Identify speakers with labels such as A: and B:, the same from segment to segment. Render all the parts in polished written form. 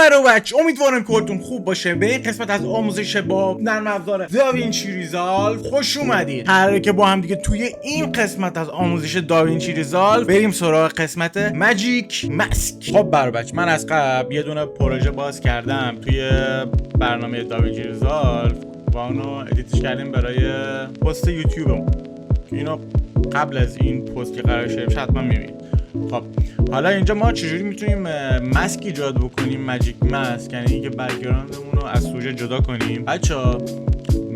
A: سلام بچه، امیدوارم کارتون خوب باشه. به این قسمت از آموزش با نرم افزار داوینچی ریزالو خوش اومدید. قراره که با هم دیگه توی این قسمت از آموزش داوینچی ریزالو بریم سراغ قسمت ماجیک ماسک. خب بچه، من از قبل یه دونه پروژه باز کردم توی برنامه داوینچی ریزالو و اونو ادیتش کردیم برای پست یوتیوبم که اینو قبل از این پست که قرار شه حتما میبینید. خب حالا اینجا ما چجوری میتونیم ماسک ایجاد بکنیم، ماجیک ماسک، یعنی اینکه بک‌گراندمون رو از سوژه جدا کنیم. بچه‌ها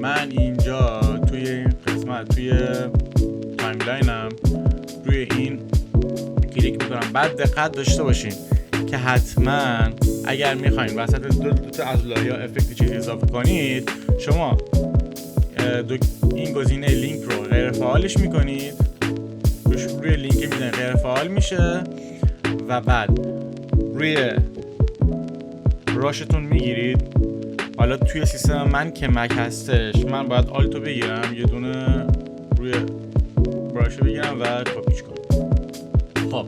A: من اینجا توی این قسمت توی تایملاینم روی این کلیک میکنم. بعد دقت داشته باشین که حتما اگر میخواین وسط دو تا از لایه‌ها افکت چیزی اضافه کنید، شما این گزینه لینک رو غیر فعالش میکنید، روی لینک میزنید غیر فعال میشه و بعد روی راشتون میگیرید. حالا توی سیستم من که مک هستش، من باید آلتو بگیرم، یه دونه روی براشه بگیرم و کپیش کنم. خب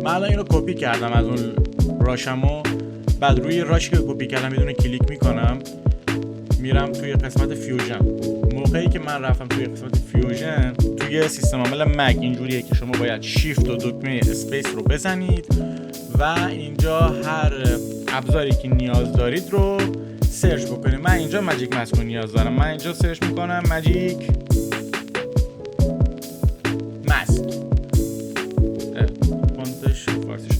A: من الان اینو کپی کردم از اون راشمو. بعد روی راشی که کپی کردم یه دونه کلیک میکنم، میرم توی قسمت فیوژن. موقعی که من رفتم توی قسمت فیوژن توی سیستم عامل مک اینجوریه که شما باید شیفت و دکمه اسپیس رو بزنید و اینجا هر ابزاری که نیاز دارید رو سرچ بکنید. من اینجا ماجیک ماسک رو نیاز دارم، من اینجا سرچ میکنم ماجیک ماسک. فونتش فارسیش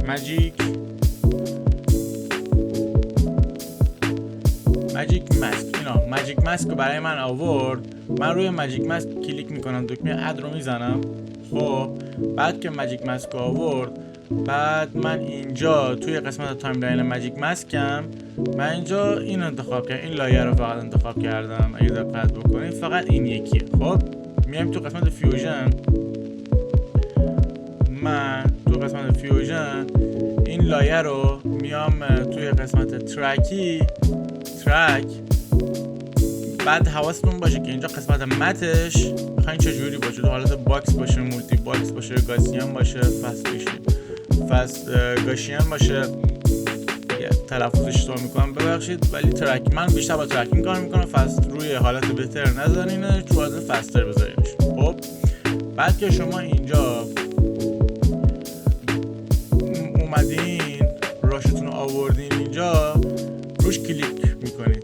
A: ماجیک ماسک. اینا ماجیک ماسک رو برای من آورد. من روی ماجیک ماسک کلیک میکنم، دکمه اد رو میزنم. خب بعد که ماجیک ماسک رو آورد، بعد من اینجا توی قسمت تایملاین ماجیک ماسکم من اینجا این انتخاب کردم، این لایه رو فقط انتخاب کردم. اگه دقت بکنید فقط این یکیه. خب میایم تو قسمت فیوژن. من تو قسمت فیوژن این لایه رو میام توی قسمت ترک. بعد حواستون باشه که اینجا قسمت متش میخواین چجوری باشه، حالت باکس باشه، مولتی باکس باشه، گاسیان باشه، فست گاشیان باشه. تلفظش اشتباه میکنم ببخشید، ولی ترک من بیشتر با ترکینگ کار میکنم. فست روی حالت بهتر نذارینه، چون حالت فستر بذارینش. خب بعد که شما اینجا اومدین راشتون رو آوردین، اینجا روش کلیک میکنید.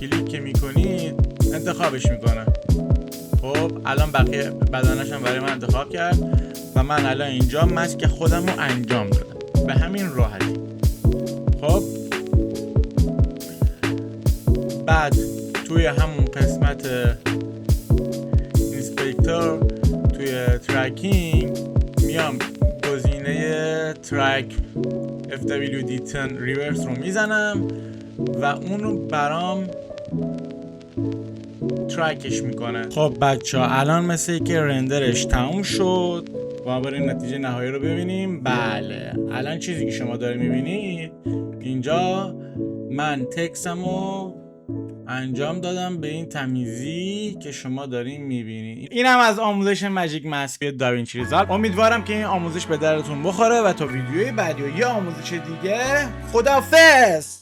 A: کلیک که میکنید انتخابش میکنه. خب الان بقیه بدنش هم برای من انتخاب کرد و من الان اینجا ماسک خودم رو انجام دادم به همین راحتی. خب بعد توی همون قسمت اینسپکتور توی ترکینگ میام گزینه ترک FWD10 ریورس رو میزنم و اون رو برام ترکش میکنه. خب بچه ها الان مثل که رندرش تموم شد و بریم نتیجه نهایی رو ببینیم. بله الان چیزی که شما داری میبینید اینجا، من تکسمو انجام دادم به این تمیزی که شما دارین میبینید. اینم از آموزش ماجیک ماسک داوینچی ریزالو. امیدوارم که این آموزش به درتون بخوره و تا ویدیوی بعدی و یه آموزش دیگه خداحافظ.